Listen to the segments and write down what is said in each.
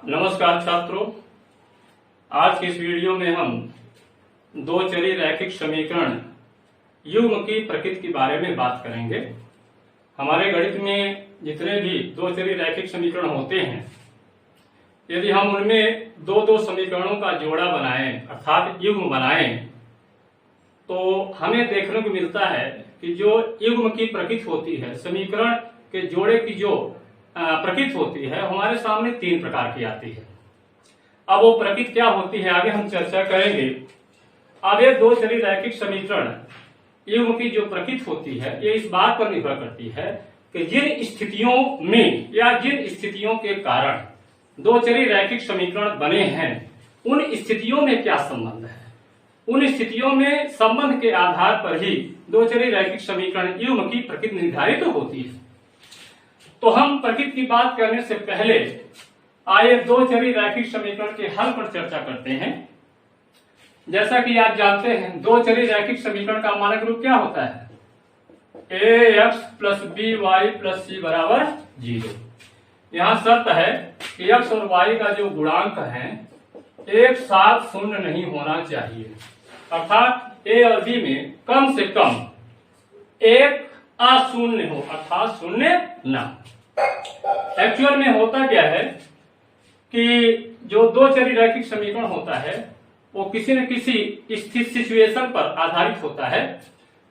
नमस्कार छात्रों, आज की इस वीडियो में हम दो चरी रैखिक समीकरण युग्म की प्रकृति के बारे में बात करेंगे। हमारे गणित में जितने भी दो चरी रैखिक समीकरण होते हैं, यदि हम उनमें दो दो समीकरणों का जोड़ा बनाएं अर्थात युग्म बनाएं, तो हमें देखने को मिलता है कि जो युग्म की प्रकृति होती है, समीकरण के जोड़े की जो प्रकृति होती है, हमारे सामने तीन प्रकार की आती है। अब वो प्रकृति क्या होती है आगे हम चर्चा करेंगे। अब ये दो चरी रैखिक समीकरण युग्म की जो प्रकृति होती है, ये इस बात पर निर्भर करती है कि जिन स्थितियों में या जिन स्थितियों के कारण दो चरी रैखिक समीकरण बने हैं, उन स्थितियों में क्या संबंध है। उन स्थितियों में संबंध के आधार पर ही दो चरी रैखिक समीकरण युग्म की प्रकृति निर्धारित होती है। तो हम प्रकृति की बात करने से पहले आइए दो चरी रैखिक समीकरण के हल पर चर्चा करते हैं। जैसा कि आप जानते हैं, दो चरी रैखिक समीकरण का मानक रूप क्या होता है? ax plus b y plus c बराबर 0। यहाँ शर्त है कि x और y का जो गुणांक है एक साथ शून्य नहीं होना चाहिए, अर्थात a और b में कम से कम एक अशून्य हो अर्थात शून्य ना। एक्चुअल में होता क्या है कि जो दो चरी रैखिक समीकरण होता है वो किसी न किसी स्थित सिचुएशन पर आधारित होता है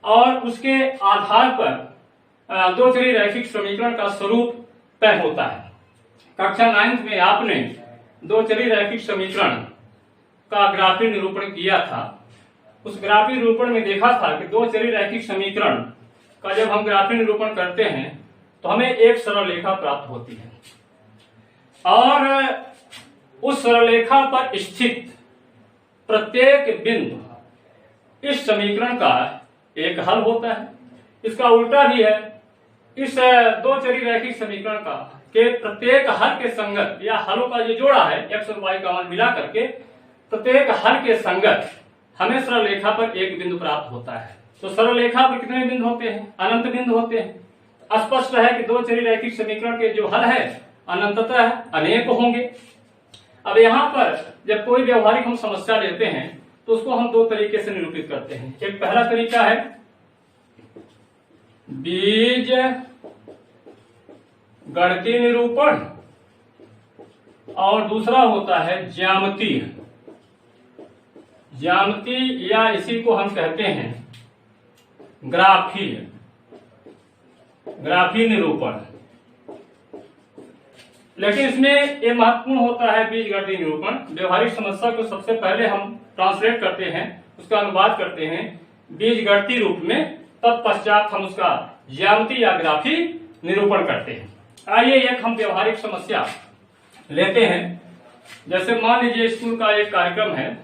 और उसके आधार पर दो चरी रैखिक समीकरण का स्वरूप तय होता है। कक्षा 9th में आपने दो चरी रैखिक समीकरण का ग्राफीय निरूपण किया था। उस ग्राफीय निरूपण में देखा था कि दो चरी रैखिक समीकरण का जब हम ग्राफीय निरूपण करते हैं तो हमें एक सरल रेखा प्राप्त होती है और उस सरल रेखा पर स्थित प्रत्येक बिंदु इस समीकरण का एक हल होता है। इसका उल्टा भी है, इस दो चरी रैखिक समीकरण का के प्रत्येक हल के संगत या हलों का जो जोड़ा है x और y का मान मिला करके प्रत्येक हल के संगत हमें सरल रेखा पर एक बिंदु प्राप्त होता है। तो सरल रेखा पर कितने बिंदु होते हैं? अनंत बिंदु होते हैं। स्पष्ट है कि दो चरी रैखिक समीकरण के जो हल है अनंततः अनेक होंगे। अब यहाँ पर जब कोई व्यवहारिक हम समस्या लेते हैं तो उसको हम दो तरीके से निरूपित करते हैं। एक पहला तरीका है बीज गणितीय निरूपण और दूसरा होता है ज्यामितीय या इसी को हम कहते हैं ग्राफीय निरूपण। लेकिन इसमें ये महत्वपूर्ण होता है बीज गणितीय निरूपण। व्यवहारिक समस्या को सबसे पहले हम ट्रांसलेट करते हैं, उसका अनुवाद करते हैं बीज गणितीय रूप में, तत्पश्चात हम उसका ज्यामितीय या ग्राफीय निरूपण करते हैं। आइए एक हम व्यवहारिक समस्या लेते हैं। जैसे मान लीजिए स्कूल का एक कार्यक्रम है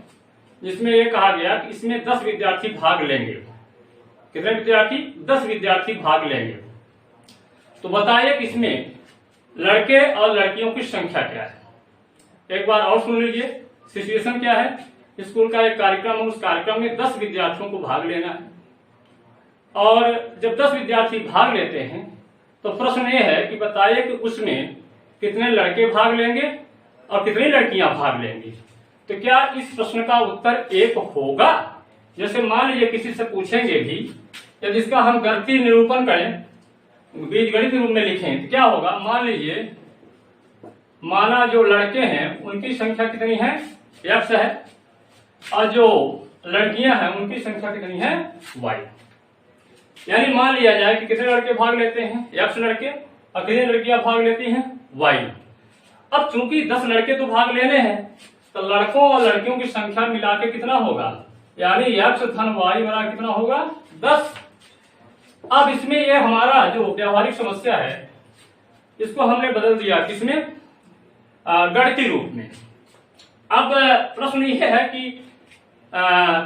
जिसमें यह कहा गया कि इसमें 10 विद्यार्थी भाग लेंगे। कितने विद्यार्थी? 10 विद्यार्थी भाग लेंगे। तो बताइए कि इसमें लड़के और लड़कियों की संख्या क्या है। एक बार और सुन लीजिए, सिचुएशन क्या है। स्कूल का एक कार्यक्रम है, उस कार्यक्रम में 10 विद्यार्थियों को भाग लेना है और जब 10 विद्यार्थी भाग लेते हैं तो प्रश्न ये है कि बताइए कि उसमें कितने लड़के भाग लेंगे और कितनी लड़कियां भाग लेंगी। तो क्या इस प्रश्न का उत्तर एक होगा? जैसे मान लीजिए किसी से पूछेंगे भी, जब इसका हम गणितीय निरूपण करें, बीज गणित रूप में लिखें तो क्या होगा। मान लीजिए माना जो लड़के हैं उनकी संख्या कितनी है? x है और जो लड़कियां हैं उनकी संख्या कितनी है? y। यानी मान लिया जाए कि कितने लड़के भाग लेते हैं? x लड़के और कितनी लड़कियां भाग लेती हैं? y। अब चूंकि 10 लड़के तो भाग लेने हैं तो लड़कों और लड़कियों की संख्या मिला के कितना होगा, यानी x धन y बराबर कितना होगा? 10। अब इसमें ये हमारा जो व्यवहारिक समस्या है इसको हमने बदल दिया किसमें? गणितीय रूप में। अब प्रश्न ये है कि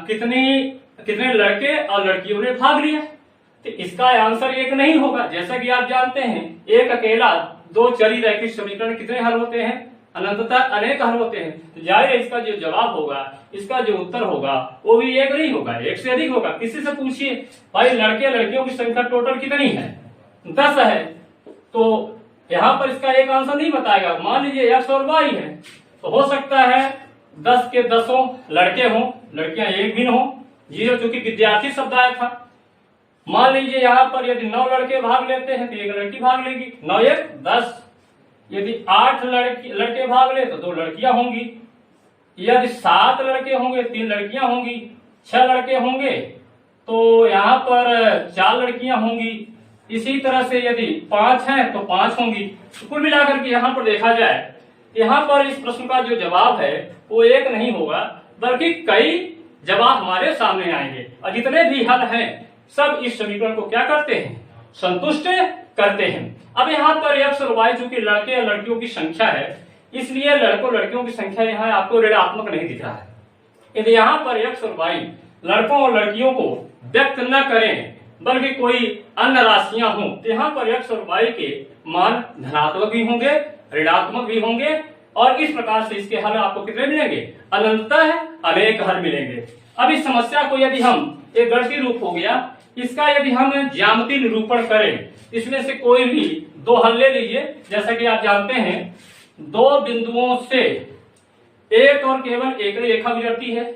कितने लड़के और लड़कियों ने भाग लिया। तो इसका आंसर एक नहीं होगा। जैसा कि आप जानते हैं एक अकेला दो चरी रैखिक समीकरण कितने हल होते हैं? अनंततः अनेक हल होते हैं। तो जाहिर है इसका जो जवाब होगा, इसका जो उत्तर होगा वो भी एक नहीं होगा, एक से अधिक होगा। किसी से पूछिए भाई लड़के लड़कियों की संख्या टोटल कितनी है? 10 है। तो यहाँ पर इसका एक आंसर नहीं बताएगा। मान लीजिए x और y है, तो हो सकता है 10 के 10 लड़के हों, लड़कियां एक भी हो। 0 चूंकि विद्यार्थी शब्द आया था। मान लीजिए यहाँ पर यदि 9 लड़के भाग लेते हैं तो एक लड़की भाग लेगी, 9 1 10। यदि 8 लड़के भाग ले तो 2 लड़कियां होंगी। यदि 7 लड़के होंगे 3 लड़कियां होंगी। 6 लड़के होंगे तो यहाँ पर 4 लड़कियां होंगी। इसी तरह से यदि 5 हैं तो 5 होंगी। तो कुल मिलाकर के यहाँ पर देखा जाए, यहाँ पर इस प्रश्न का जो जवाब है वो एक नहीं होगा, बल्कि कई जवाब हमारे सामने आएंगे। और जितने भी हल हैं सब इस समीकरण को क्या करते हैं, संतुष्ट करते हैं। अब यहाँ पर x और y चूंकि लड़के और लड़कियों की संख्या है, इसलिए लड़कों लड़कियों की संख्या यहाँ आपको ऋणात्मक नहीं दिख रहा है। यदि यहाँ पर x और y लड़कों और लड़कियों को व्यक्त न करें बल्कि कोई अन्य राशियां हों, तो यहाँ पर x और y के मान धनात्मक भी होंगे, ऋणात्मक भी होंगे। और इस प्रकार से इसके हल आपको कितने मिलेंगे, अनंतः अनेक हल मिलेंगे। अब इस समस्या को यदि हम, एक गणितीय रूप हो गया, इसका यदि हम ज्यामितीय निरूपण करें, इसमें से कोई भी 2 हल ले लीजिए। जैसा कि आप जानते हैं 2 बिंदुओं से एक और केवल एक रेखा गुजरती है।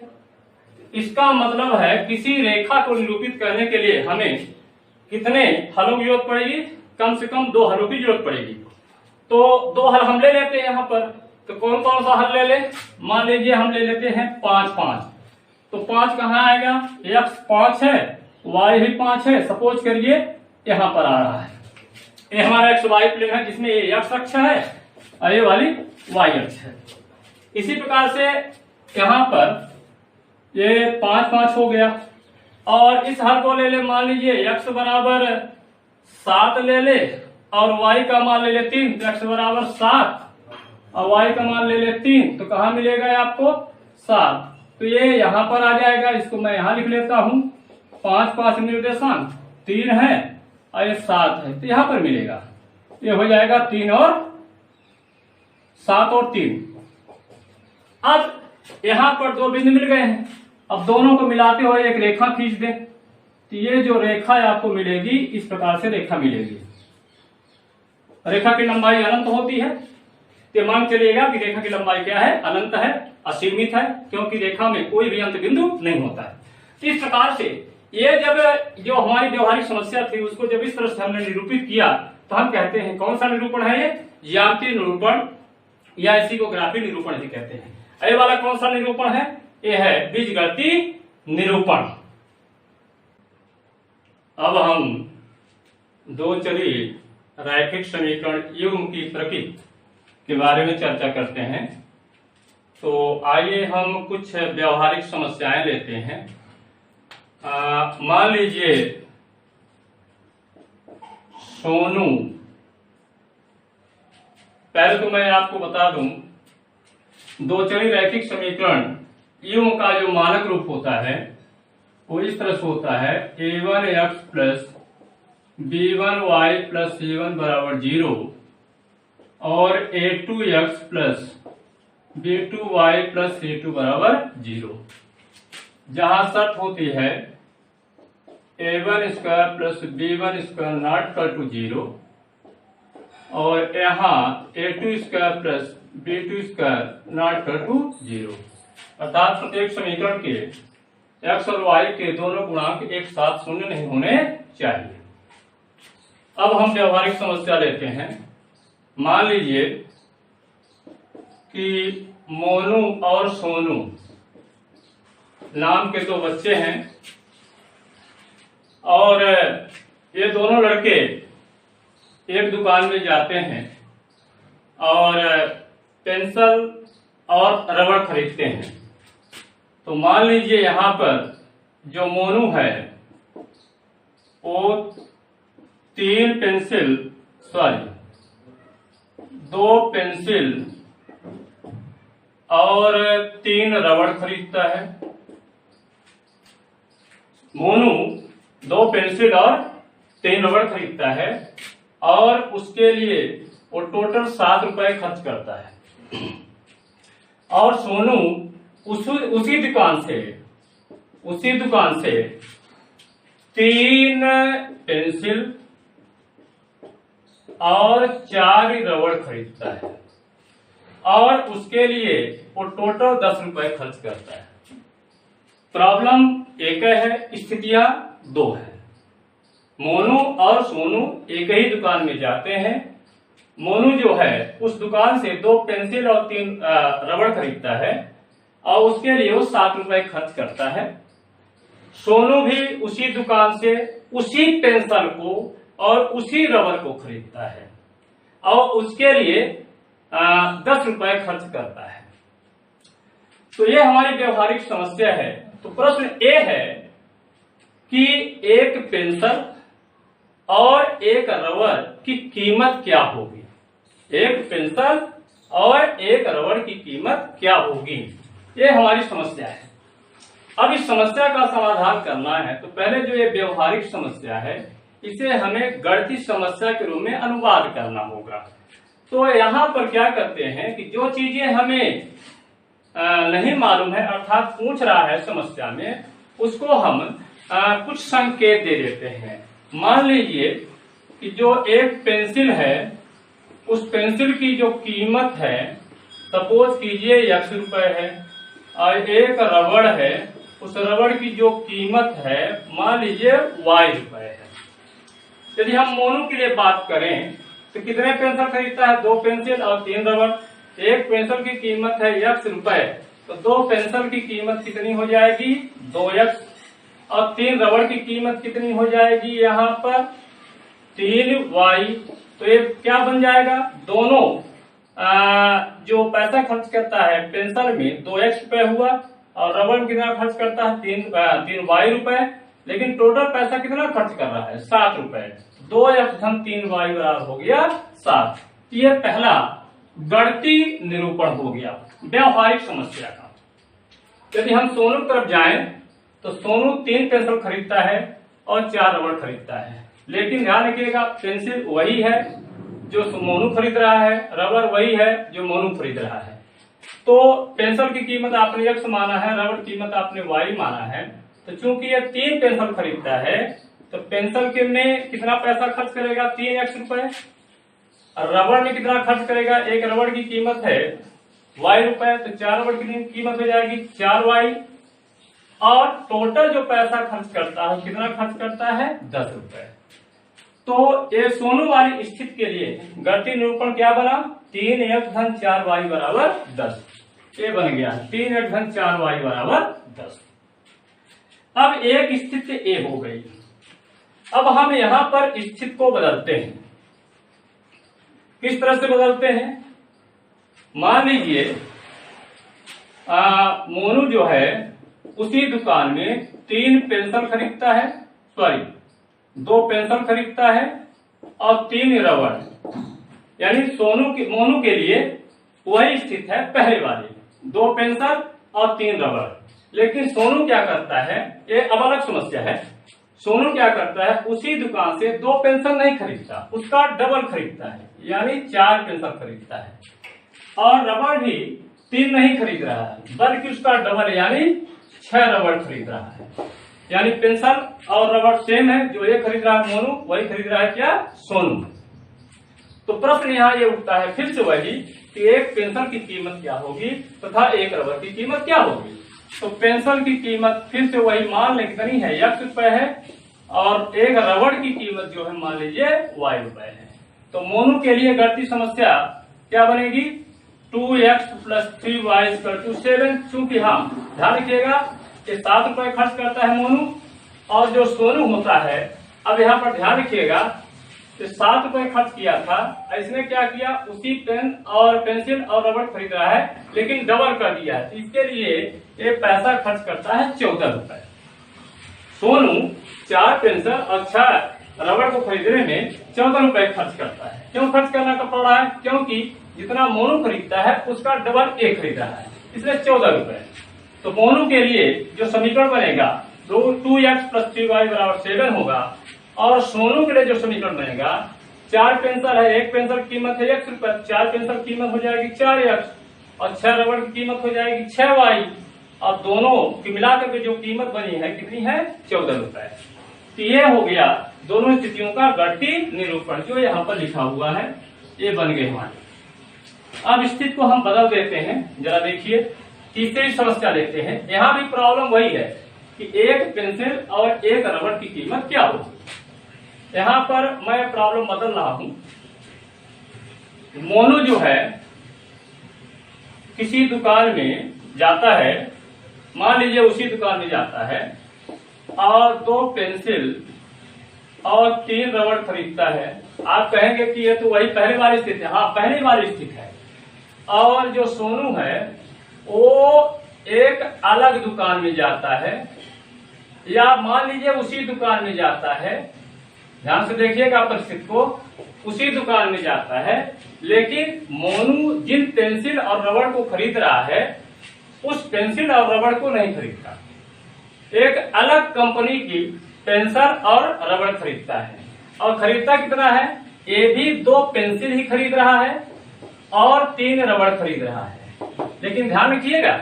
इसका मतलब है किसी रेखा को निरूपित करने के लिए हमें कितने हलों की जरूरत पड़ेगी, कम से कम 2 हलों की जरूरत पड़ेगी। तो 2 हल हम ले लेते हैं यहाँ पर। तो कौन कौन सा हल ले ले, मान लीजिए हम ले लेते हैं 5 5। तो 5 कहाँ आएगा, x 5 है, y भी 5 है। सपोज करिए यहाँ पर आ रहा है, ये हमारा x y प्लेन है जिसमें ये x अक्ष है और ये वाली y अक्ष है। इसी प्रकार से यहाँ पर ये 5 5 हो गया। और इस हल को ले ले, मान लीजिए x बराबर 7 ले ले और y का मान ले ले 3। तो x बराबर 7 और y का मान ले ले 3, तो कहाँ मिलेगा आपको 7। तो ये यहाँ पर आ जाएगा, इसको मैं यहाँ लिख लेता हूँ। 5 5 निर्देशांक 3 है और ये 7 है, तो यहाँ पर मिलेगा। ये हो जाएगा 3 और 7 और 3। अब यहाँ पर 2 बिंदु मिल गए हैं। अब दोनों को मिलाते हुए एक रेखा खींच दें, तो ये जो रेखा आपको मिलेगी, इस प्रकार से रेखा मिलेगी। रेखा की लंबाई अनंत होती है, तो मान चलिएगा कि रेखा की लंबाई क्या है, अनंत है, असीमित है, क्योंकि रेखा में कोई भी अंत बिंदु नहीं होता है। इस प्रकार से ये जब जो हमारी व्यवहारिक समस्या थी उसको जब इस तरह से हमने निरूपित किया, तो हम कहते हैं कौन सा निरूपण है, ये ज्यामितीय निरूपण या इसी को ग्राफिक निरूपण भी कहते हैं। ये वाला कौन सा निरूपण है, ये है बीजगणितीय निरूपण। अब हम 2 चरी रैखिक समीकरण युग्म की प्रकृति के बारे में चर्चा करते हैं। तो आइए हम कुछ व्यवहारिक समस्याएं लेते हैं। मान लीजिए सोनू, पहले तो मैं आपको बता दूं 2 चरी रैखिक समीकरण युग्म का जो मानक रूप होता है वो इस तरह से होता है, a1x plus b1y plus c1 बराबर 0 और a2x plus b2y plus c2 बराबर 0। जहां शर्त होती है a1 square plus b1 square not equal to 0 और यहाँ a2 square plus b2 square not equal to 0। अर्थात प्रत्येक समीकरण के x और y के दोनों गुणांक एक साथ शून्य नहीं होने चाहिए। अब हम व्यवहारिक समस्या लेते हैं। मान लीजिए कि मोनू और सोनू नाम के 2 बच्चे हैं और ये दोनों लड़के एक दुकान में जाते हैं और पेंसिल और रबड़ खरीदते हैं। तो मान लीजिए यहाँ पर जो मोनू है वो 2 पेंसिल और 3 रबड़ खरीदता है। मोनू 2 पेंसिल और 3 रबड़ खरीदता है और उसके लिए वो टोटल 7 रुपए खर्च करता है। और सोनू उसी दुकान से 3 पेंसिल और 4 रबड़ खरीदता है और उसके लिए वो टोटल 10 रुपए खर्च करता है। प्रॉब्लम एक है, स्थितियां 2 है। मोनू और सोनू एक ही दुकान में जाते हैं। मोनू जो है उस दुकान से 2 पेंसिल और 3 रबड़ खरीदता है और उसके लिए वो 7 रुपए खर्च करता है। सोनू भी उसी दुकान से उसी पेंसिल को और उसी रबड़ को खरीदता है और उसके लिए 10 रुपए खर्च करता है। तो ये हमारी व्यवहारिक समस्या है। तो प्रश्न ए है कि एक पेंसिल और एक रबड़ की कीमत क्या होगी। एक पेंसिल और एक रबड़ की कीमत क्या होगी, ये हमारी समस्या है। अब इस समस्या का समाधान करना है तो पहले जो ये व्यवहारिक समस्या है इसे हमें गणितीय समस्या के रूप में अनुवाद करना होगा। तो यहाँ पर क्या करते हैं कि जो चीजें हमें नहीं मालूम है अर्थात पूछ रहा है समस्या में, उसको हम कुछ संकेत दे देते हैं। मान लीजिए कि जो एक पेंसिल है उस पेंसिल की जो कीमत है सपोज कीजिए x रुपए है और एक रबड़ है उस रबड़ की जो कीमत है मान लीजिए y रुपए है। यदि हम मोनू के लिए बात करें तो कितने पेंसिल खरीदता है, 2 पेंसिल और 3 रबड़। एक पेंसिल की कीमत है x रुपए तो 2 पेंसिल की कीमत कितनी हो जाएगी 2x और 3 रबड़ की कीमत कितनी हो जाएगी यहाँ पर 3y। तो ये क्या बन जाएगा, दोनों जो पैसा खर्च करता है पेंसिल में 2x रुपए हुआ और रबड़ में कितना खर्च करता है 3y रुपए, लेकिन टोटल पैसा कितना खर्च कर रहा है 7 रुपए। 2x धन 3y बराबर हो गया 7। ये पहला गणितीय निरूपण हो गया व्यवहारिक समस्या का। यदि हम सोनू की तरफ जाएं तो सोनू 3 पेंसिल खरीदता है और 4 रबड़ खरीदता है, लेकिन ध्यान रखिएगा पेंसिल वही है जो मोनू खरीद रहा है, रबड़ वही है जो मोनू खरीद रहा है। तो पेंसिल की कीमत आपने x माना है, रबड़ की कीमत आपने y माना है। तो चूंकि ये 3 पेंसिल खरीदता है तो पेंसिल के में कितना पैसा खर्च करेगा 3x रुपए, और रबड़ में कितना खर्च करेगा, एक रबड़ की कीमत है y रुपए तो 4 रबड़ की कीमत हो जाएगी 4y और टोटल जो पैसा खर्च करता है कितना खर्च करता है 10 रुपए। तो ये सोनू वाली स्थिति के लिए गणितीय निरूपण क्या बना 3x धन 4y बराबर 10। ये बन गया 3x धन 4y बराबर 10। अब एक स्थिति ए हो गई। अब हम यहाँ पर स्थिति को बदलते हैं। किस तरह से बदलते हैं, मान लीजिए मोनू जो है उसी दुकान में 3 पेंसिल खरीदता है, 2 पेंसिल खरीदता है और 3 रबड़, यानी मोनू के लिए वही स्थिति है पहले वाली, 2 पेंसिल और 3 रबड़। लेकिन सोनू क्या करता है, ये अब अलग समस्या है। सोनू क्या करता है उसी दुकान से 2 पेंसिल नहीं खरीदता, उसका डबल खरीदता है यानी 4 पेंसिल खरीदता है, और रबड़ भी 3 नहीं खरीद रहा है बल्कि उसका डबल यानी 6 रबड़ खरीद रहा है। यानी पेंसिल और रबड़ सेम है, जो ये खरीद रहा है मोनू वही खरीद रहा है क्या सोनू। तो प्रश्न यहाँ ये उठता है फिर से वही कि एक पेंसिल की कीमत क्या होगी तथा एक रबड़ की कीमत क्या होगी। तो पेंसिल की कीमत फिर से वही मान लें कितनी है x रुपए है और एक रबड़ की कीमत जो है मान लीजिए y रुपए है। तो मोनू के लिए गणितीय समस्या क्या बनेगी 2x + 3y = 7। चूंकि हाँ ध्यान रखिएगा कि 7 रुपए खर्च करता है मोनू और जो सोनू होता है, अब यहाँ पर ध्यान रखिएगा कि 7 रुपए खर्च किया था, इसने क्या किया उसी पेन और पेंसिल और रबड़ खरीद रहा है लेकिन डबल कर दिया है, इसके लिए ये पैसा खर्च करता है 14 रुपए। सोनू 4 पेंसिल और 6 रबड़ को खरीदने में 14 रुपए खर्च करता है। क्यों खर्च करना पड़ रहा है, क्योंकि जितना मोनू खरीदता है उसका डबल एक खरीद रहा है, इसलिए 14 रुपए। तो मोनू के लिए जो समीकरण बनेगा 2x + 3y = 7 होगा, और सोनू के लिए जो समीकरण बनेगा 4 पेंसिल है, एक पेंसिल की कीमत है x रुपए, 4 पेंसिल की कीमत हो जाएगी 4x और 6 रबड़ की कीमत हो जाएगी 6y, और दोनों की मिलाकर के जो कीमत बनी है कितनी है 14 रुपए। तो ये हो गया दोनों स्थितियों का गणितीय निरूपण जो यहाँ पर लिखा हुआ है, ये बन गए हमारे। अब स्थिति को हम बदल देते हैं, जरा देखिए तीसरी समस्या लेते हैं। यहाँ भी प्रॉब्लम वही है कि एक पेंसिल और एक रबड़ की कीमत क्या होगी। यहाँ पर मैं प्रॉब्लम बदल रहा हूं। मोनू जो है किसी दुकान में जाता है, मान लीजिए उसी दुकान में जाता है और 2 पेंसिल और 3 रबड़ खरीदता है। आप कहेंगे कि ये तो वही पहले वाली स्थिति है। हाँ, पहले वाली स्थिति है। और जो सोनू है वो एक अलग दुकान में जाता है, या मान लीजिए उसी दुकान में जाता है, ध्यान से देखिएगा परिस्थिति को, उसी दुकान में जाता है, लेकिन मोनू जिन पेंसिल और रबड़ को खरीद रहा है उस पेंसिल और रबड़ को नहीं खरीदता, एक अलग कंपनी की पेंसिल और रबड़ खरीदता है। और खरीदता कितना है, ये भी 2 पेंसिल ही खरीद रहा है और 3 रबड़ खरीद रहा है। लेकिन ध्यान रखिएगा,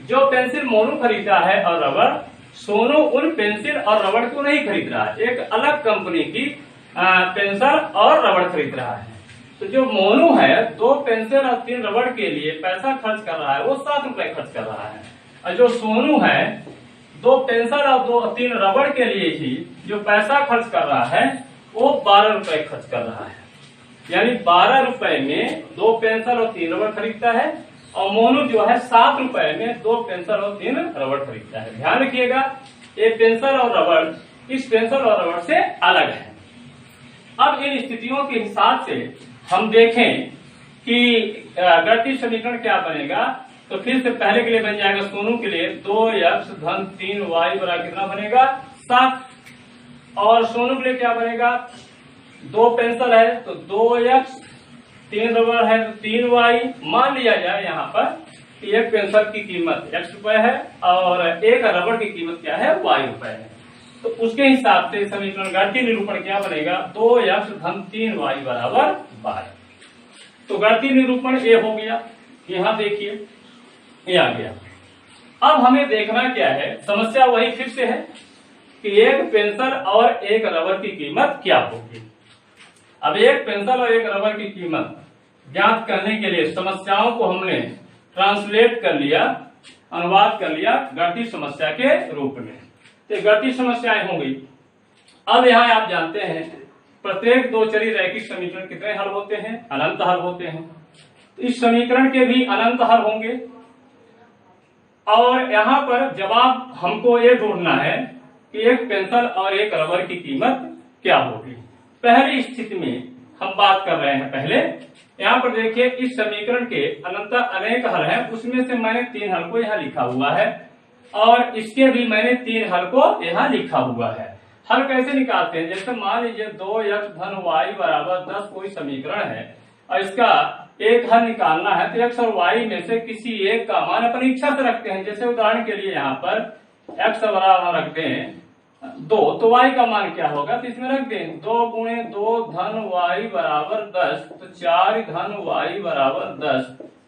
जो पेंसिल मोनू खरीदा है और रबड़, सोनू उन पेंसिल और रबड़ को नहीं खरीद रहा है, एक अलग कंपनी की पेंसिल और रबड़ खरीद रहा है। तो जो मोनू है 2 पेंसिल और 3 रबड़ के लिए पैसा खर्च कर रहा है, वो 7 रुपए खर्च कर रहा है। और जो सोनू है 2 पेंसिल और 3 रबड़ के लिए ही जो पैसा खर्च कर रहा है वो 12 रुपए खर्च कर रहा है। यानी 12 रुपए में 2 पेंसिल और 3 रबड़ खरीदता है, और मोनू जो है 7 रुपए में 2 पेंसिल और 3 रबड़ खरीदता है। ध्यान रखिएगा, ये पेंसिल और रबड़ इस पेंसिल और रबड़ से अलग है। अब इन स्थितियों के हिसाब से हम देखें कि गणितीय समीकरण क्या बनेगा। तो फिर से पहले के लिए बन जाएगा सोनू के लिए 2x धन 3y बराबर कितना बनेगा 7, और सोनू के लिए क्या बनेगा, 2 पेंसिल है तो 2x, 3 रबड़ है तो 3y। मान लिया जाए यहाँ पर कि एक पेंसिल की कीमत x रुपए है और एक रबड़ की कीमत क्या है, y रुपए है। तो उसके हिसाब से समीकरण गणितीय निरूपण क्या बनेगा, 2x धन 3y बराबर 12। तो गणितीय निरूपण ये हो गया। यहाँ देखिए ये आ गया। अब हमें देखना क्या है, समस्या वही फिर से है कि एक पेंसिल और एक रबड़ की कीमत क्या होगी। अब एक पेंसिल और एक रबड़ की कीमत ज्ञात करने के लिए समस्याओं को हमने ट्रांसलेट कर लिया, अनुवाद कर लिया गणितीय समस्या के रूप में। तो गणितीय समस्याएं होंगी। अब यहाँ आप जानते हैं प्रत्येक 2 चरी रैखिक समीकरण कितने हल होते हैं, अनंत हल होते हैं। तो इस समीकरण के भी अनंत हल होंगे। और यहाँ पर जवाब हमको ये ढूंढना है कि एक पेंसिल और एक रबड़ की कीमत क्या होगी। पहली स्थिति में हम बात कर रहे हैं। पहले यहाँ पर देखिए इस समीकरण के अनंत अनेक हल हैं, उसमें से मैंने 3 हल को यहाँ लिखा हुआ है और इसके भी मैंने 3 हल को यहाँ लिखा हुआ है। हल कैसे निकालते हैं, जैसे मान लीजिए 2x धन y बराबर 10 कोई समीकरण है और इसका एक हल निकालना है, तो x और y में से किसी एक का मान अपनी इच्छा से रखते हैं। जैसे उदाहरण के लिए यहाँ पर x बराबर रखते हैं 2, तो y का मान क्या होगा, तो इसमें रख दें 2 गुणे 2 धन y बराबर 10, तो 4 धन y बराबर 10,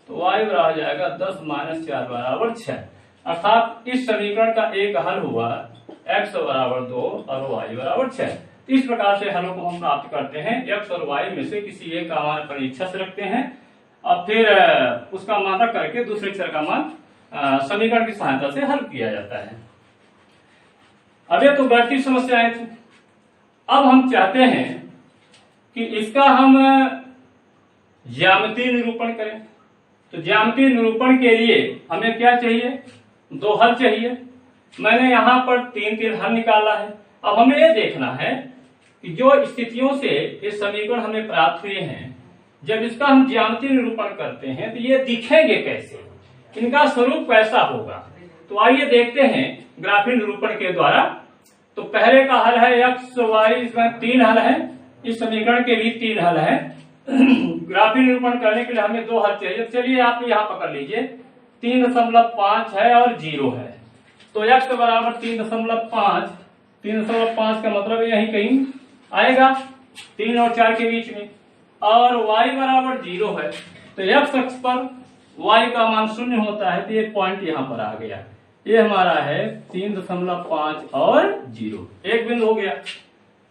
तो y बराबर जाएगा 10 माइनस 4 बराबर 6। अर्थात इस समीकरण का एक हल हुआ x बराबर 2 और y बराबर 6। इस प्रकार से हलों को हम प्राप्त करते हैं। x और y में से किसी एक का मान अपनी इच्छा से रखते हैं और फिर उसका मान रख करके दूसरे अक्षर का मान समीकरण की सहायता से हल किया जाता है। अब ये तो गणितीय समस्याएं थी। अब हम चाहते हैं कि इसका हम ज्यामितीय निरूपण करें। तो ज्यामितीय निरूपण के लिए हमें क्या चाहिए, 2 हल चाहिए। मैंने यहाँ पर 3 हल निकाला है। अब हमें ये देखना है कि जो स्थितियों से ये समीकरण हमें प्राप्त हुए हैं, जब इसका हम ज्यामितीय निरूपण करते हैं तो ये दिखेंगे कैसे, इनका स्वरूप कैसा होगा। तो आइए देखते हैं ग्राफीय निरूपण के द्वारा। तो पहले का हल है x y, इसमें 3 हल है, इस समीकरण के भी 3 हल है। ग्राफीय निरूपण करने के लिए हमें 2 हल चाहिए। चलिए आप यहाँ पकड़ लीजिए, 3.5 है और 0 है। तो x बराबर 3.5, 3.5 का मतलब यही कहीं आएगा 3 और 4 के बीच में, और y बराबर 0 है। तो x अक्ष पर y का मान 0 होता है, तो ये पॉइंट यहाँ पर आ गया। ये हमारा है 3.5 और 0, एक बिंदु हो गया।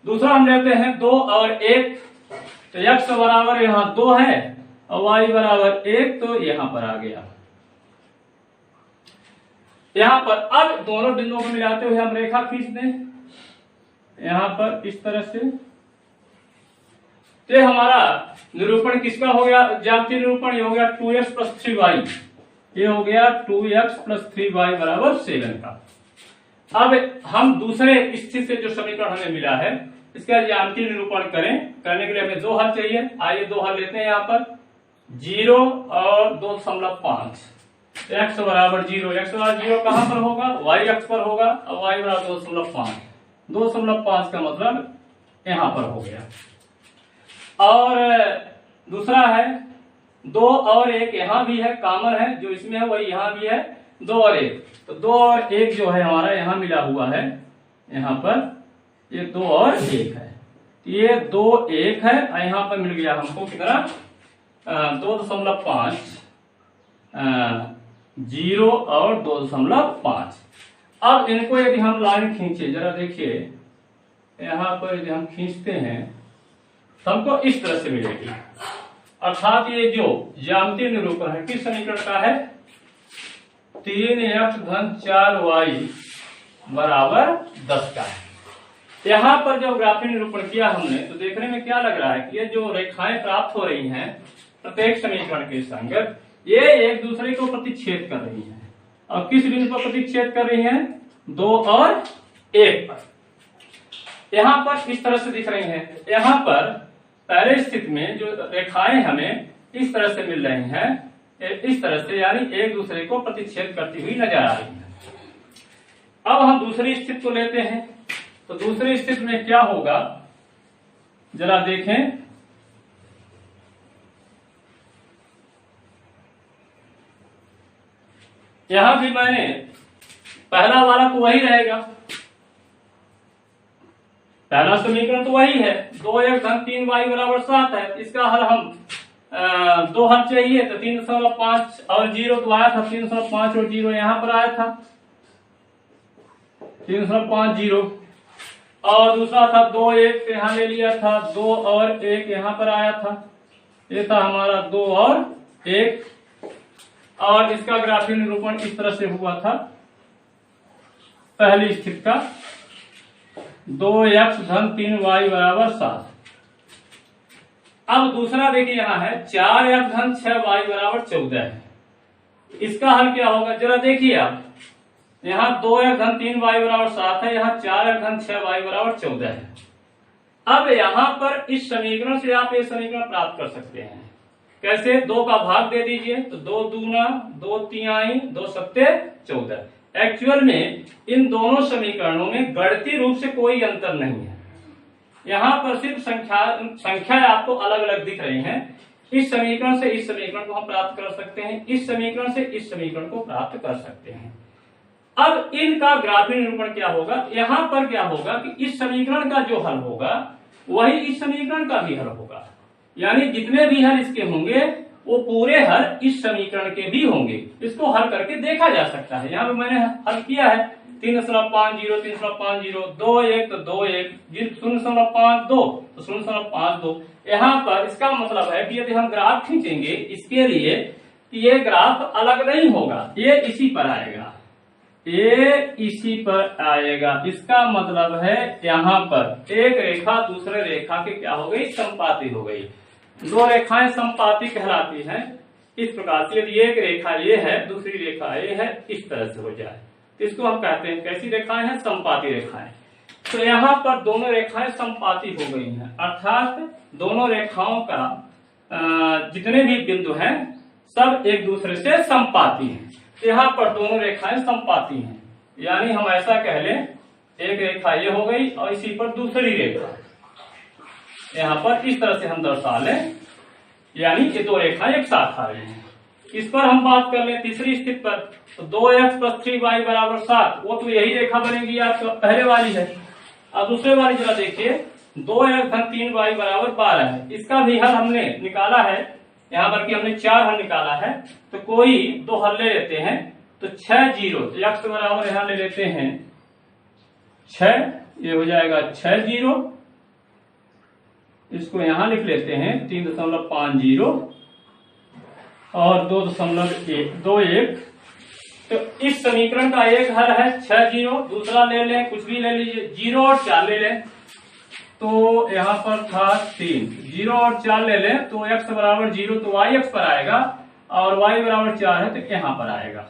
दूसरा हम लेते हैं 2 और 1, तो x बराबर यहाँ 2 है और y बराबर 1, तो यहाँ पर आ गया। यहाँ पर अब दोनों बिंदुओं को मिलाते हुए हम रेखा खींच दें यहाँ पर इस तरह से। तो हमारा निरूपण किसका हो गया, ज्यामितीय निरूपण ये हो गया 2x + 3y, ये हो गया 2x + 3y बराबर 7 का। अब हम दूसरे स्थिति से जो समीकरण हमें मिला है इसका ज्यामितीय निरूपण करने के लिए हमें 2 हल चाहिए। आइए 2 हल लेते हैं यहाँ पर, 0 और 2.5। x बराबर 0, x बराबर 0 कहां पर होगा, y अक्ष पर होगा और y बराबर 2.5, 2.5 का मतलब यहां पर हो गया। और दूसरा है 2 और 1, यहां भी है, कॉमन है, जो इसमें है वही यहां भी है, 2 और 1, तो 2 और 1 जो है हमारा यहां मिला हुआ है, यहां पर ये 2 और 1 है, ये 2 1 है, यहां पर मिल गया हमको कितना 2.5, 0 और 2.5। अब इनको यदि हम लाइन खींचे, जरा देखिए यहां पर यदि हम खींचते हैं तो हमको इस तरह से मिलेगी। अर्थात ये जो ज्यामितीय निरूपण है किस समीकरण का है, 3x + 4y बराबर 10 का है। यहाँ पर जब ग्राफीय निरूपण किया हमने तो देखने में क्या लग रहा है कि ये जो रेखाएं प्राप्त हो रही हैं प्रत्येक समीकरण के संगत, ये एक दूसरे को प्रतिच्छेद कर रही हैं। और किस बिंदु पर प्रतिच्छेद कर रही हैं, 2 और 1 पर। यहाँ पर इस तरह से दिख रही हैं। यहाँ पर पहले स्थिति में जो रेखाएं हमें इस तरह से मिल रही हैं, इस तरह से, यानी एक दूसरे को प्रतिच्छेद करती हुई नजर आ रही हैं। अब हम दूसरी स्थिति को लेते हैं, तो दूसरी स्थिति में क्या होगा जरा देखें। यहां भी मैंने पहला वाला तो वही रहेगा, पहला समीकरण तो वही है, 2x + 3y बराबर 7 है। इसका हल हम 2 हल चाहिए, तो 3.5 और 0 तो आया था, 3.5 और 0 यहां पर आया था, 3.5 0, और दूसरा था 2 1 यहां ले लिया था, 2 और 1 यहां पर आया था, ये था हमारा 2 और 1। और इसका ग्राफीय निरूपण इस तरह से हुआ था पहली स्थिति का, 2x + 3y बराबर 7। अब दूसरा देखिए यहाँ है 4x + 6y बराबर 14 है। इसका हल क्या होगा जरा देखिए आप, यहाँ 2x + 3y बराबर 7 है, यहाँ 4x + 6y बराबर 14 है। अब यहाँ पर इस समीकरण से आप ये समीकरण प्राप्त कर सकते हैं। कैसे, 2 का भाग दे दीजिए, तो 2 दूना 2 तिहाई 2 सत्ते 14। एक्चुअल में इन दोनों समीकरणों में गणितीय रूप से कोई अंतर नहीं है, यहाँ पर सिर्फ संख्या आपको अलग अलग दिख रही हैं। इस समीकरण से इस समीकरण को हम प्राप्त कर सकते हैं, इस समीकरण से इस समीकरण को प्राप्त कर सकते हैं। अब इनका ग्राफीय निरूपण क्या होगा, यहाँ पर क्या होगा कि इस समीकरण का जो हल होगा वही इस समीकरण का भी हल होगा, यानी जितने भी हल इसके होंगे वो पूरे हल इस समीकरण के भी होंगे। इसको हल करके देखा जा सकता है। यहाँ पे मैंने हल किया है 3.50 3.50, 2 1 तो 2 1, 0.52 तो 0.52। यहाँ पर इसका मतलब है कि यदि हम ग्राफ खींचेंगे इसके लिए, ये ग्राफ अलग नहीं होगा, ये इसी पर आएगा, ये इसी पर आएगा। इसका मतलब है यहाँ पर एक रेखा दूसरे रेखा के क्या हो गई, संपाती हो गई। 2 रेखाएं संपाती कहलाती हैं। इस प्रकार से यदि एक रेखा ये है दूसरी रेखा ये है, इस तरह से हो जाए तो इसको हम कहते हैं कैसी रेखाएं हैं, संपाती रेखाएं। तो यहाँ पर दोनों रेखाएं संपाती हो गई हैं, अर्थात दोनों रेखाओं का जितने भी बिंदु हैं सब एक दूसरे से संपाती हैं। यहाँ पर दोनों रेखाएं संपाती हैं, यानी हम ऐसा कह लें एक रेखा ये हो गई और इसी पर दूसरी रेखा, यहाँ पर इस तरह से हम दर्शा लें, यानी ये 2 रेखाएं एक साथ आ रही हैं। इस पर हम बात कर लें तीसरी स्थिति पर, तो 2x + 3y बराबर 7, वो तो यही रेखा बनेगी आपको, पहले वाली है। अब दूसरे वाली जरा देखिए, 2x + 3y बराबर 12 है। इसका भी हल हमने निकाला है, यहाँ पर कि हमने 4 हल निकाला है, तो कोई 2 हल ले लेते हैं। तो 6 जीरो, तो x बराबर यहां ले लेते हैं 6, ये हो जाएगा 6 जीरो, इसको यहां लिख लेते हैं 3.50 और 2.21। तो इस समीकरण का एक हल है 6 जीरो, दूसरा ले लें, कुछ भी ले लीजिए, 0 और 4 ले लें, तो यहां पर था 3, 0 और 4 ले लें तो x बराबर 0, तो y x पर आएगा, और y बराबर 4 है तो यहां पर आएगा,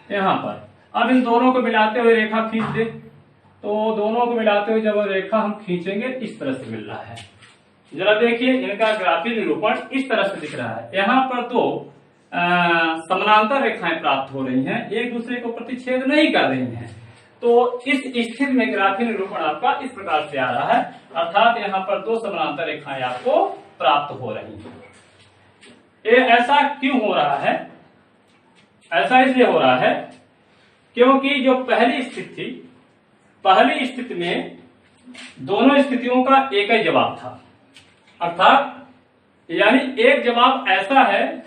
यहां पर। अब इन दोनों को मिलाते हुए रेखा खींच दे, तो दोनों को मिलाते हुए जब रेखा हम खींचेंगे इस तरह से मिल रहा है। जरा देखिए इनका ग्राफिक निरूपण इस तरह से दिख रहा है। यहाँ पर दो समानांतर रेखाएं प्राप्त हो रही हैं, एक दूसरे को प्रतिच्छेद नहीं कर रही हैं, तो इस स्थिति में ग्राफिक निरूपण आपका इस प्रकार से आ रहा है, अर्थात यहाँ पर दो समानांतर रेखाएं आपको प्राप्त हो रही हैं। ये ऐसा क्यों हो रहा है? ऐसा इसलिए हो रहा है क्योंकि जो पहली स्थिति में दोनों स्थितियों का एक ही जवाब था, अर्थात यानी एक जवाब ऐसा है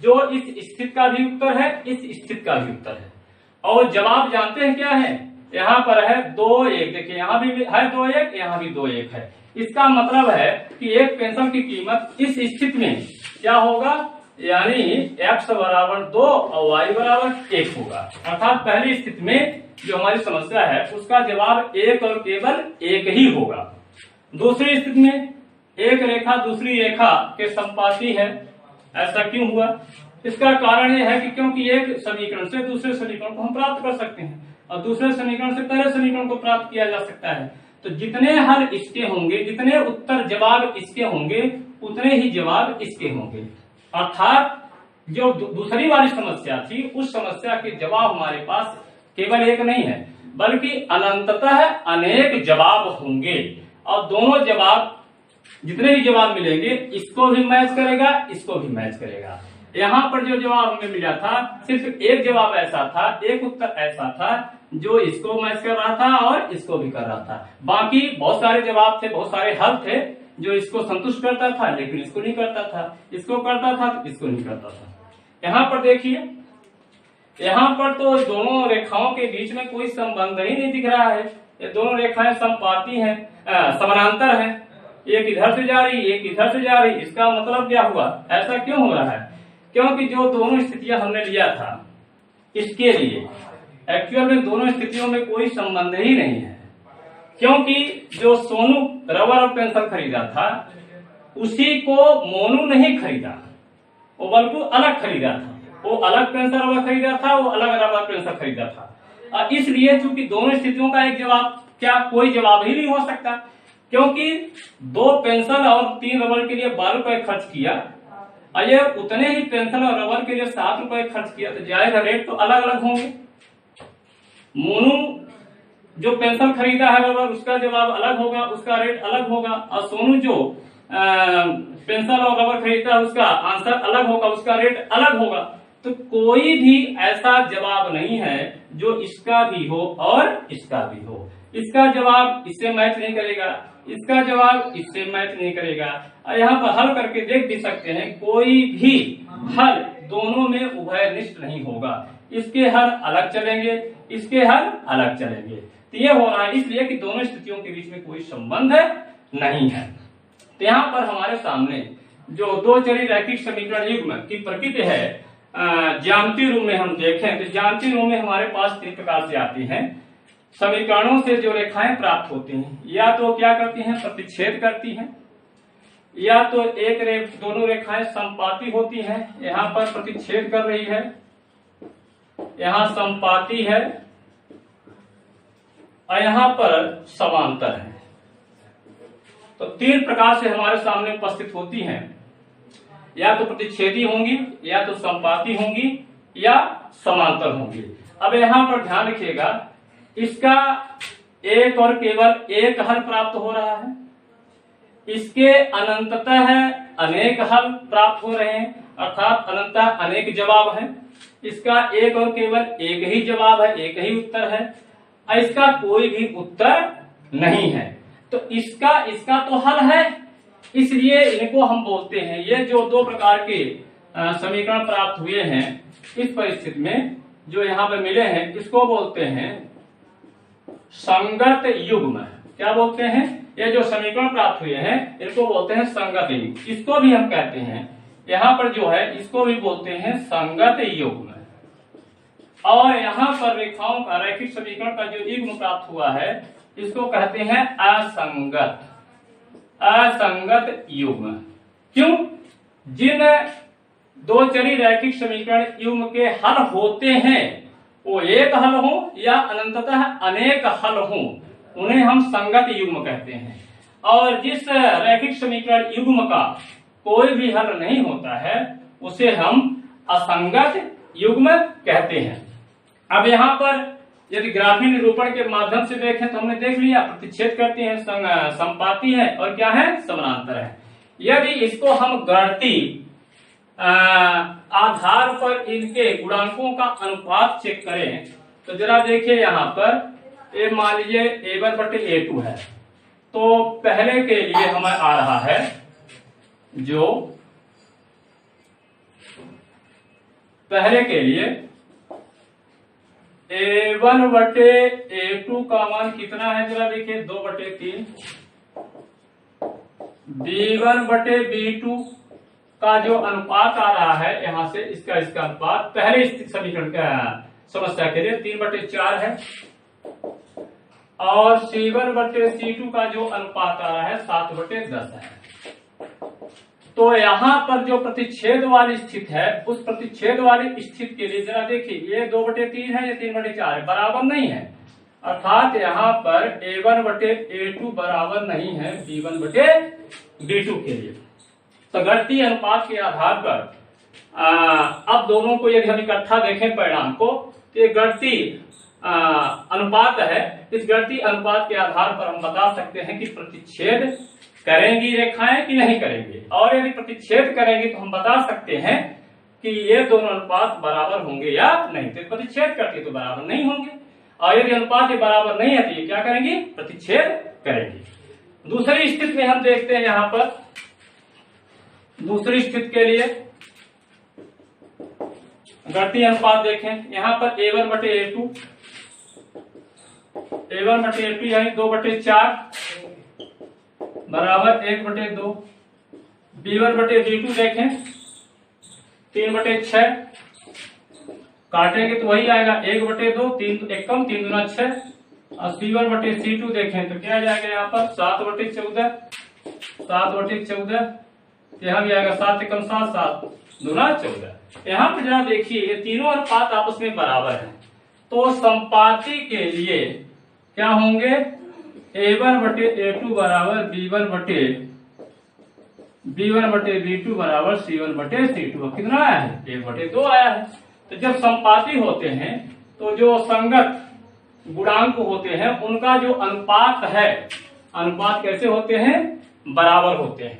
जो इस स्थिति का भी उत्तर है, इस स्थिति का भी उत्तर है, और जवाब जानते हैं क्या है? यहाँ पर है 2 1, देखिए यहाँ भी है 2 1, यहाँ भी 2 1 है। इसका मतलब है कि एक पेंसिल की कीमत इस स्थिति में क्या होगा, यानी x बराबर 2 और y बराबर 1 होगा, अर्थात पहली स्थिति में जो हमारी समस्या है उसका जवाब एक और केवल एक ही होगा। दूसरी स्थिति में एक रेखा दूसरी रेखा के संपाती है। ऐसा क्यों हुआ? इसका कारण यह है कि क्योंकि एक समीकरण से दूसरे समीकरण को हम प्राप्त कर सकते हैं और दूसरे समीकरण से पहले समीकरण को प्राप्त किया जा सकता है। तो जितने हल इसके होंगे, जितने उत्तर जवाब इसके होंगे, उतने ही जवाब इसके होंगे, अर्थात जो दूसरी वाली समस्या थी उस समस्या के जवाब हमारे पास केवल एक नहीं है बल्कि अनंततः अनेक जवाब होंगे, और दोनों जवाब जितने भी जवाब मिलेंगे इसको भी मैच करेगा, इसको भी मैच करेगा। यहाँ पर जो जवाब हमें मिला था सिर्फ एक जवाब ऐसा था, एक उत्तर ऐसा था जो इसको मैच कर रहा था और इसको भी कर रहा था। बाकी बहुत सारे जवाब थे, बहुत सारे हल थे जो इसको संतुष्ट करता था लेकिन इसको नहीं करता था, इसको करता था तो इसको नहीं करता था। यहाँ पर देखिए, यहाँ पर तो दोनों रेखाओं के बीच में कोई संबंध ही नहीं दिख रहा है। ये दोनों रेखाएं समपाती हैं, समानांतर हैं, एक इधर से जा रही एक इधर से जा रही। इसका मतलब क्या हुआ? ऐसा क्यों हो रहा है? क्योंकि जो दोनों स्थितियां हमने लिया था इसके लिए एक्चुअल में दोनों स्थितियों में कोई संबंध ही नहीं है, क्योंकि जो सोनू रबर और पेंसिल खरीदा था उसी को मोनू नहीं खरीदा, वो बल्कि अलग खरीदा था। वो अलग पेंसिल रबर खरीदा था, वो अलग रबर पेंसिल खरीदा था। इसलिए चूंकि दोनों स्थितियों का एक जवाब, क्या कोई जवाब ही नहीं हो सकता, क्योंकि 2 पेंसिल और 3 रबर के लिए 12 रुपए खर्च किया और ये उतने ही पेंसिल और रबर के लिए 7 रुपए खर्च किया, तो जाहिर रेट तो अलग अलग होंगे। मोनू जो पेंसिल खरीदा है रबर, उसका जवाब अलग होगा, उसका रेट अलग होगा, और सोनू जो पेंसिल और रबर खरीदता है उसका आंसर अलग होगा, उसका रेट अलग होगा। तो कोई भी ऐसा जवाब नहीं है जो इसका भी हो और इसका भी हो। इसका जवाब इससे मैच नहीं करेगा, इसका जवाब इससे मैच नहीं करेगा। और यहाँ पर हल करके देख भी सकते हैं, कोई भी हल दोनों में उभयनिष्ठ नहीं होगा। इसके हल अलग चलेंगे, इसके हल अलग चलेंगे। तो ये हो रहा है इसलिए कि दोनों स्थितियों के बीच में कोई संबंध नहीं है। तो यहाँ पर हमारे सामने जो दो चरी रैखिक समीकरण युग्म की प्रकृति है, ज्यामितीय रूप में हम देखें तो ज्यामितीय रूप में हमारे पास 3 प्रकार से आती हैं। समीकरणों से जो रेखाएं प्राप्त होती हैं, या तो क्या करती हैं, प्रतिच्छेद करती हैं, या तो दोनों रेखाएं संपाती होती हैं। यहाँ पर प्रतिच्छेद कर रही है, यहाँ संपाती है, और यहाँ पर समांतर है। तो 3 प्रकार से हमारे सामने उपस्थित होती हैं, या तो प्रतिच्छेदी होंगी, या तो संपाती होंगी, या समांतर होंगी। अब यहाँ पर ध्यान रखिएगा, इसका एक और केवल एक हल प्राप्त हो रहा है, इसके अनंततः अनेक हल प्राप्त हो रहे हैं, अर्थात अनंततः अनेक जवाब हैं। इसका एक और केवल एक ही जवाब है, एक ही उत्तर है, और इसका कोई भी उत्तर नहीं है। तो इसका तो हल है, इसलिए इनको हम बोलते हैं, ये जो 2 प्रकार के समीकरण प्राप्त हुए हैं, इस परिस्थिति में जो यहाँ पे मिले हैं इसको बोलते हैं संगत युग्म। क्या बोलते हैं? ये जो समीकरण प्राप्त हुए हैं इनको बोलते हैं संगत युग्म। इसको भी हम कहते हैं यहाँ पर जो है इसको भी बोलते हैं संगत युग्म। और यहाँ पर रेखाओं का रैखिक समीकरण का जो युग्म प्राप्त हुआ है इसको कहते हैं असंगत युग्म। क्यों? जिन दो चरी रैखिक समीकरण युग्म के हल होते हैं वो एक हल हो या अनंततः अनेक हल हो उन्हें हम संगत युग्म कहते हैं। और जिस रैखिक समीकरण युग्म का कोई भी हल नहीं होता है उसे हम असंगत युग्म कहते हैं। अब यहाँ पर यदि ग्राफीय निरूपण के माध्यम से देखें तो हमने देख लिया प्रतिच्छेद करते हैं, संपाती है और क्या है, समानांतर है। यदि इसको हम गणितीय आधार पर इनके गुणांकों का अनुपात चेक करें तो जरा देखिए यहाँ पर ये मान लीजिए A1 बटे A2 है, तो पहले के लिए हमें आ रहा है जो पहले के लिए A1 बटे A2 का मान कितना है जरा देखिए 2 बटे 3। B1 बटे B2 का जो अनुपात आ रहा है यहाँ से इसका अनुपात पहले समीकरण का समस्या के लिए 3 बटे 4 है। और C1 बटे C2 का जो अनुपात आ रहा है 7 बटे 10 है। तो यहाँ पर जो प्रतिच्छेद वाली स्थिति है उस प्रतिच्छेद वाली स्थिति के लिए जरा देखिए ये 2 बटे 3 है, ये 3 बटे 4 है, बराबर नहीं है। अर्थात यहाँ पर A1 बटे A2 बराबर नहीं है B1 बटे B2 के लिए। तो गणितीय अनुपात के आधार पर अब दोनों को यदि हम इकट्ठा देखें परिणाम को तो ये गणितीय अनुपात है। इस गणितीय अनुपात के आधार पर हम बता सकते हैं कि प्रतिच्छेद करेंगी रेखाएं कि नहीं करेंगे। और यदि प्रतिच्छेद करेंगे तो हम बता सकते हैं कि ये दोनों अनुपात बराबर होंगे या नहीं। तो प्रतिच्छेद करके तो बराबर नहीं होंगे, और यदि अनुपात बराबर नहीं है तो ये क्या करेंगी, प्रतिच्छेद करेंगे। दूसरी स्थिति में हम देखते हैं यहाँ पर दूसरी स्थिति के लिए गणितीय अनुपात देखें। यहाँ पर A1 बटे A2 यानी 2 बटे 4 बराबर 1 बटे 2। B1 बटे B2 देखें 3 बटे 6, काटेंगे तो वही आएगा 1 बटे 2, 3 एक कम 3 दूना 6। और C1 बटे C2 देखें तो क्या जाएगा यहाँ पर 7 बटे 14, यहाँ भी आएगा 7 एकम 7, 7 दूना 14। यहाँ पर जरा देखिए ये तीनों अनुपात आपस में बराबर है, तो संपाती के लिए क्या होंगे A1 बटे A2 बराबर B1 बटे B2 बराबर C1 बटे C2। कितना आया है, 1 बटे 2 आया है। तो जब संपाती होते हैं तो जो संगत गुणांक होते हैं उनका जो अनुपात है, अनुपात कैसे होते हैं, बराबर होते हैं।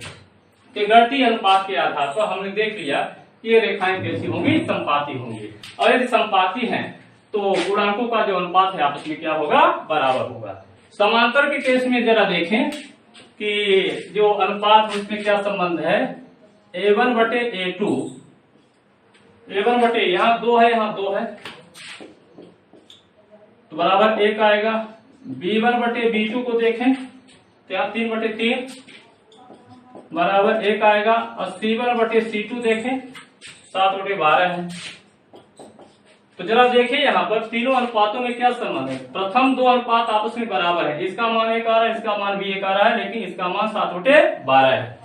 कि गणितीय अनुपात के आधार पर हमने देख लिया कि ये रेखाएं कैसी होंगी, संपाती होंगी। और यदि संपाती हैं तो गुणांकों का जो अनुपात है आपस में क्या होगा, बराबर होगा। समांतर के केस में जरा देखें कि जो अनुपात है उसमें क्या संबंध है, A1 बटे A2, A1 बटे यहाँ 2 है, यहाँ 2 है तो बराबर 1 आएगा। B1 बटे B2 को देखें तो यहाँ 3 बटे 3 बराबर 1 आएगा। और C1 बटे C2 देखें 7 बटे 12 है। तो जरा देखिए यहाँ पर तीनों अनुपातों में क्या संबंध है। प्रथम दो अनुपात आपस में बराबर है, इसका मान 1 आ रहा है, इसका मान भी 1 आ रहा है, लेकिन इसका मान 7 बटे 12 है।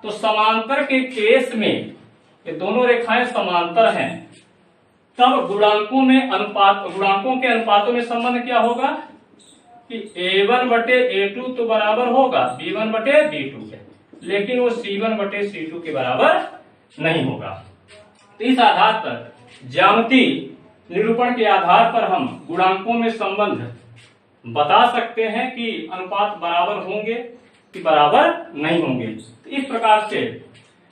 तो समांतर के केस में ये दोनों रेखाएं समांतर हैं, तब गुणांकों के अनुपातों में संबंध क्या होगा कि A1 बटे A2 तो बराबर होगा B1 बटे B2 के, लेकिन वो C1 बटे C2 के बराबर नहीं होगा। तो इस आधार पर ज्यामितीय निरूपण के आधार पर हम गुणांकों में संबंध बता सकते हैं कि अनुपात बराबर होंगे कि बराबर नहीं होंगे। तो इस प्रकार से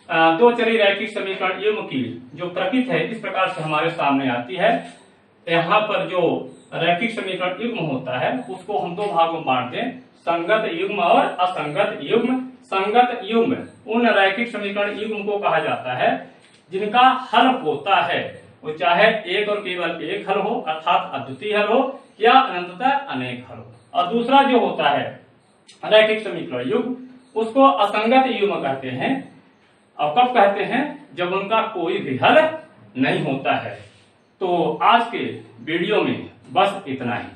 दो चरी रैखिक समीकरण युग्म की जो प्रकृति है इस प्रकार से हमारे सामने आती है। यहाँ पर जो रैखिक समीकरण युग्म होता है उसको हम दो भागों में बांटते हैं, संगत युग्म और असंगत युग्म। संगत युग्म उन रैखिक समीकरण युग्म को कहा जाता है जिनका हल होता है वो चाहे एक और केवल एक हल हो अर्थात अद्वितीय हल हो या अनंततः अनेक हल हो। और दूसरा जो होता है रैखिक समीकरण युग्म, उसको असंगत युग्म कहते हैं। और कब कहते हैं? जब उनका कोई भी हल नहीं होता है। तो आज के वीडियो में बस इतना ही।